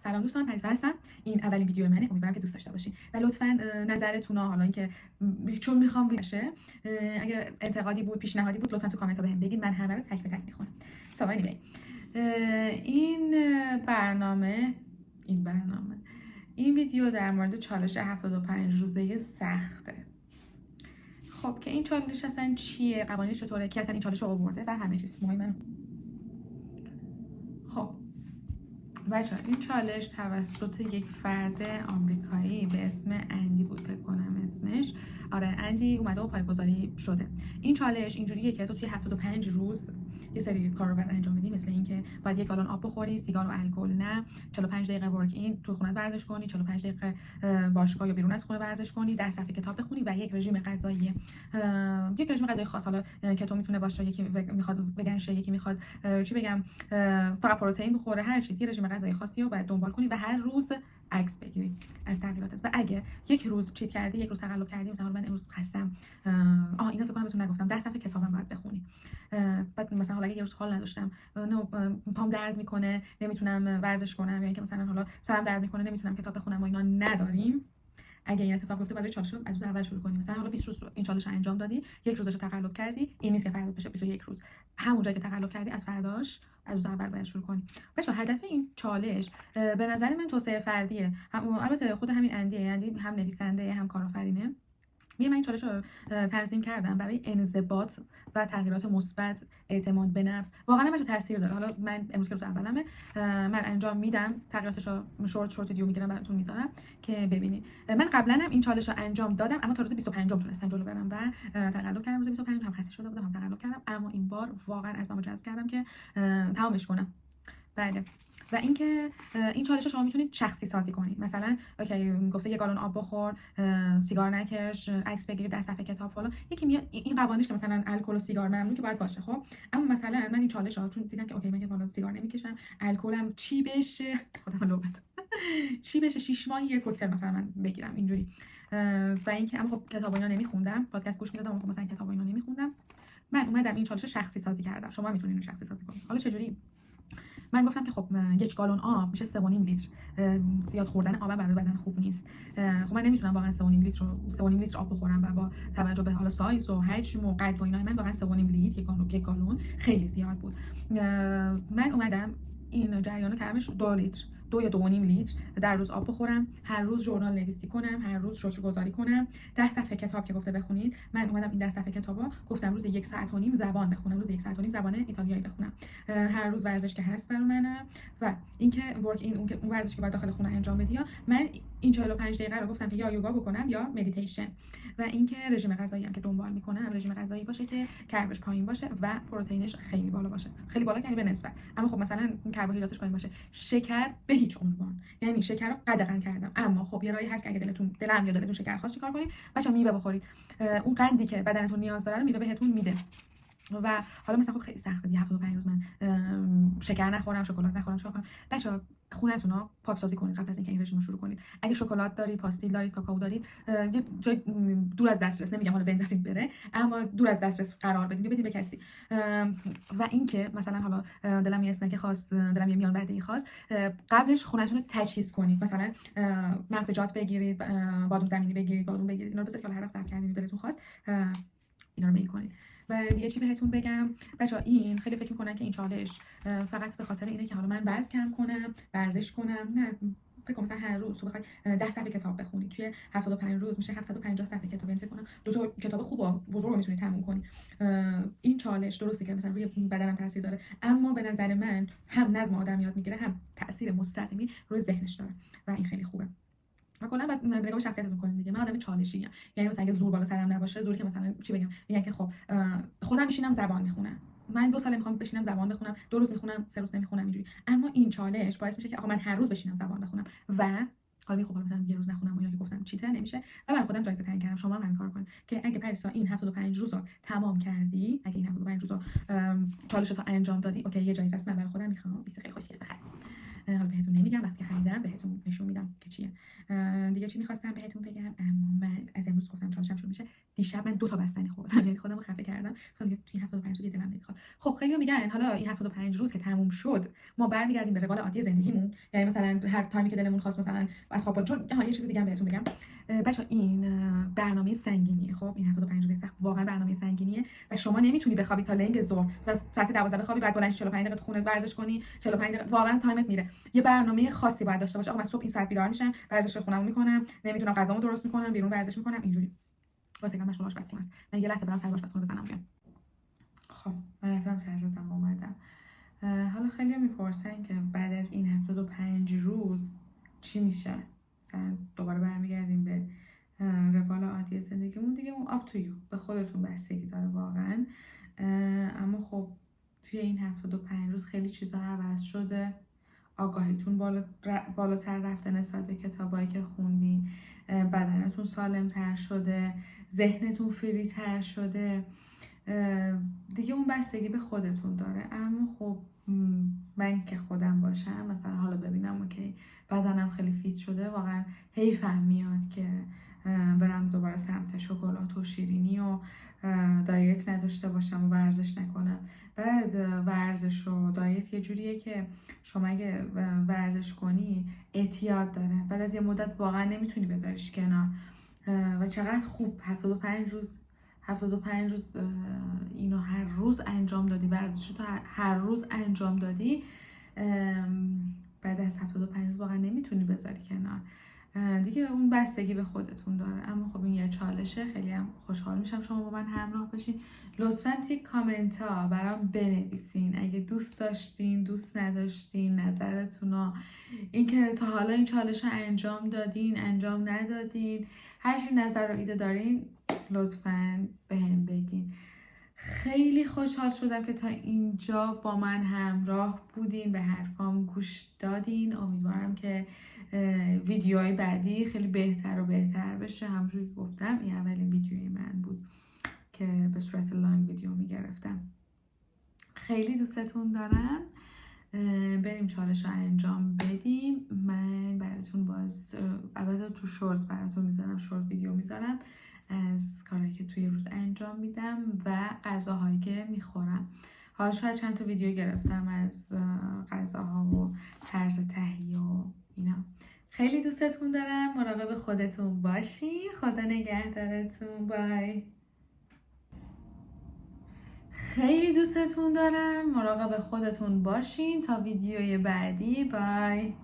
سلام دوستان، پریسا هستم. این اولین ویدیو منه، امیدوارم که دوست داشته باشین و لطفاً نظرتون رو حالا اینکه چون میخوام باشه، اگه انتقادی بود، پیشنهادی بود، لطفاً تو کامنت ها بهم بگید. من همه رو تک به تک میخونم. So anyway، این برنامه این ویدیو در مورد چالش 75 روزه سخته. خب که این چالش اصلا چیه؟ قوانینش چطوره؟ کی اصلا این چالش رو آورده و همه چیز مهم. خب بچه‌ها، این چالش توسط یک فرد آمریکایی به اسم اندی بود، فکر کنم اسمش. آره، اندی اومده و پایه‌گذاری شده. این چالش اینجوریه که تو توی 75 روز یه سری کار رو باید انجام بدی، مثل اینکه باید 1 گالن آب بخوری، سیگار و الکل نه، 45 دقیقه ورک این تو خونه ورزش کنی، 45 دقیقه باشگاه یا بیرون از خونه ورزش کنی، 10 صفحه کتاب بخونی و یک رژیم غذایی خاص، حالا که تو میتونه باشه، یکی میخواد وگن شه، یکی میخواد چی بگم فقط پروتئین بخوره، هر چیزی رژیم غذایی خاصی رو باید دنبال کنی و هر روز عکس بگیری از تغییراتت. و اگه یک روز چیت کردی، یک روز تقلب کردی، مثلا من امروز خستم، اینا فکر کنم بهتون نگفتم، 10 صفحه کتابم باید بخونی. بعد مثلا حالا اگه یه روز حال نداشتم، پام درد میکنه، نمیتونم ورزش کنم، یا اینکه مثلا حالا سرم درد میکنه، نمیتونم کتاب بخونم و اینا نداریم، اگه این اتفاق بیفته بعد چالش رو از روز اول شروع کنیم. مثلا حالا 20 روز این چالش رو انجام دادی، یک روزش رو تقلب کردی، این نیست که فردا بشه 21 روز. همون جایی که تقلب کردی از فرداش از روز اول باید شروع کنی. بچه‌ها هدف این چالش به نظر من توسعه فردیه. البته خود همین اندی هم نویسنده هم کارآفرینه. من این چالش رو تنظیم کردم برای انضباط و تغییرات مثبت، اعتماد به نفس. واقعا من تاثیر داره. حالا من امروز که روز اولمه، من انجام میدم، تغییراتش رو شورت ویدیو میگیرم براتون میذارم که ببینید. من قبلا هم این چالش رو انجام دادم، اما تا روز 25 تونستم جلو برم و تقلب کردم. روز 25 هم خسته شده بودم، هم تقلب کردم، اما این بار واقعا عزمو جذب کردم که تمامش کنم. بله. و اینکه این چالش رو شما میتونید شخصی سازی کنید. مثلا اوکی، گفته 1 گالن آب بخور، سیگار نکش، عکس بگیر، 10 صفحه کتاب فلان. یکی میاد این قوانینش که مثلا الکل و سیگار ممنوع که باید باشه. خب اما مثلا من این چالش رو چون دیدم که اوکی، من که بالا سیگار نمیکشم، الکلم چی بشه، خودم لوبت چی بشه 6 ماهی یک کوکتل مثلا من بگیرم اینجوری. و اینکه اما خب کتاب اینا نمیخوندم، پادکست گوش میدادم، مثلا کتاب اینا نمیخوندم. من اومدم این چالش رو شخصی سازی کردم. شما میتونید اینو شخصی سازی کنید. حالا چجوری؟ من گفتم که خب 1 گالن آب میشه 3.5 لیتر. زیاد خوردن آب برای بدن خوب نیست. خب من نمیتونم واقعا 3.5 لیتر آب بخورم و با توجه به حالا سایز و حجم و قد و اینا من واقعا 3.5 لیتر 1 گالن خیلی زیاد بود. من اومدم این جریانو کردمش 2 لیتر، 2 یا 2.5 لیتر در روز آب بخورم، هر روز ژورنال نویسی کنم، هر روز شکرگزاری کنم، 10 صفحه کتاب که گفته بخونید. من اومدم این 10 صفحه کتابا گفتم روز 1 ساعت و نیم زبان بخونم، روز 1 ساعت و نیم زبان ایتالیایی بخونم، هر روز ورزش که هست برای منم. و اینکه ورک این اون ورزش که باید داخل خونه انجام بدی. من این 45 دقیقه رو گفتم که یا یوگا بکنم یا مدیتیشن. و اینکه رژیم غذایی هم که دنبال میکنم رژیم غذایی باشه که کربش پایین باشه و پروتئینش خیلی بالا باشه. خیلی بالا یعنی به نسبت، اما خب مثلا کربوهیدراتش پایین باشه. شکر به هیچ عنوان، یعنی شکر رو قدغن کردم، اما خب یه راهی هست که اگه دلم یا دلتون شکر خواست چیکار کنید؟ بچه‌ها میوه بخورید. اون قندی که بدنتون نیاز داره رو میوه بهتون میده. و حالا مثلا خب خیلی سخته دیگه 75 روز من شکر نخورم، شکلات نخورم، چیکار کنم؟ بچه‌ها خونه‌تون رو پاکسازی کنید قبل از اینکه این رژیم رو شروع کنید. اگه شکلات دارید، پاستیل دارید، کاکائو دارید، یه جای دور از دسترس، نمیگم حالا بندازید بره، اما دور از دسترس قرار بدید به کسی. و اینکه مثلا حالا دلم یه اسنک خواست، دلم یه میان بعدی خواست، قبلش خونه‌تون رو تجهیز کنید. مثلا مغزجات بگیرید، بادام زمینی بگیرید، اینا رو بذارید که هر وقت ظرف کردین دلتون خواست اینا رو میل کنید. و دیگه چی بهتون بگم بچه‌ها؟ این خیلی فکر میکنن که این چالش فقط به خاطر اینه که حالا من وزن کم کنم، ورزش کنم. نه، فکر کنم مثلا هر روز تو بخوای 10 صفحه کتاب بخونی، توی 75 روز میشه 750 صفحه کتاب. یعنی فکر کنم 2 تا کتاب خوب و بزرگ میتونی تموم کنی. این چالش درسته که مثلا روی بدنم تاثیر داره، اما به نظر من هم نظم آدم یاد میگیره، هم تاثیر مستقیمی روی ذهنش داره و این خیلی خوبه. و کلا بعد نگاه به شخصیتتون کنید دیگه. من آدم چالشی ام، یعنی مثلا اگه زور بالا سرم نباشه، زوری که مثلا چی بگم، میگن که خب خودم میشینم زبان میخونم، من 2 سال میخوام بشینم زبان بخونم، 2 روز میخونم، 3 روز نمیخونم اینجوری. اما این چالش باعث میشه که آقا من هر روز بشینم زبان بخونم و حالا خب مثلا یه روز نخونم، اینا که گفتم چیتر نمیشه. و من خودم جایزه تعیین کردم، شما هم همین کارو کنید که اگه پریسا این 75 روز رو تمام کردی، اگه این 75 روز رو چالشتو انجام دادی، اوکی، یه جایزه است من برای خودم میخوام 20 خیلی خوشگل بخرم. حالا بهتون نمیگم وقتی خریدم، میکنم بهتون نشون میدم که چیه. دیگه چی میخواستم بهتون بگم، اما من از امروز گفتم چالشم شروع میشه. دیشب من 2 تا بستنی خوردم، یعنی خودمو خفه کردم، گفتم دیگه توی 75 روز دلم نمیخواد. خب خیلی میگن حالا این 75 روز که تموم شد ما برمیگردیم به روال عادی زندگیمون، یعنی مثلا هر تایمی که دلمون خواست مثلا از خواب چون یه چیز دیگه هم بهتون بگم بچا، این برنامه سنگینیه. خب این 75 روز سخت واقعا برنامه سنگینیه و شما نمیتونی بخوابی تا لنگ ظهر، مثلا ساعت 12 بخوابی بعد بلند 45 دقیقه تو خونه ورزش کنی، 45 دقیقه واقعا تایمت میره. یه برنامه خاصی باید داشته باشی. آقا من صبح این ساعت بیدار میشم، ورزش خونمو میکنم، نمیدونم غذامو درست میکنم، بیرون ورزش میکنم، اینجوری. وای فکر کنم مشغول آشپزخونه است. من یه لحظه برام سر آشپزخونه بزنم میام. خب من رفتم سر زدم اومدم. حالا خیلی میپرسن که بعد از این 75 روز چی میشه؟ مثلا دوباره برمیگردیم به روال عادی زندگیمون دیگه. اون آپ تو یو، به خودتون بستگی داره واقعا. اما خب توی این 75 روز خیلی چیزا عوض شده. آگاهیتون بالاتر رفته نسبت به کتابایی که خوندین، بدنتون سالمتر شده، ذهنتون فری تر شده. دیگه اون بستگی به خودتون داره. اما خب من که خودم باشم مثلا حالا ببینم اوکی بدنم خیلی فیت شده، واقعا حیفم میاد که برم دوباره سمت شکلات و شیرینی و دایت نداشته باشم و ورزش نکنم. بعد ورزش و دایت یه جوریه که شما اگه ورزش کنی اعتیاد داره، بعد از یه مدت واقعا نمیتونی بذاریش کنار. و چقدر خوب 75 روز اینو هر روز انجام دادی، ورزش تو هر روز انجام دادی، بعد از 75 روز واقعا نمیتونی بذاری کنار دیگه. اون بستگی به خودتون داره. اما خب این یه چالشه. خیلی هم خوشحال میشم شما با من همراه بشین. لطفاً توی کامنت ها برام بنویسین اگه دوست داشتین، دوست نداشتین، نظرتون، اینکه تا حالا این چالش رو انجام دادین، انجام ندادین، هر چی نظر و ایده دارین لطفاً بهم بگین. خیلی خوشحال شدم که تا اینجا با من همراه بودین، به حرفام گوش دادین. امیدوارم که ویدیوهای بعدی خیلی بهتر و بهتر بشه. همونجوری که گفتم این اولین ویدیوی من بود که به صورت لانگ ویدیو میگرفتم. خیلی دوستتون دارم. بریم چالش رو انجام بدیم. من براتون البته تو شورت براتون میذارم، شورت ویدیو میذارم از کارهایی که توی روز انجام میدم و غذاهایی که میخورم. حالا شاید چند تا ویدیو گرفتم از غذاها و طرز تهیه و اینا. خیلی دوستتون دارم. مراقب خودتون باشین. خدا نگهدارتون. بای. خیلی دوستتون دارم. مراقب خودتون باشین تا ویدیوی بعدی. بای.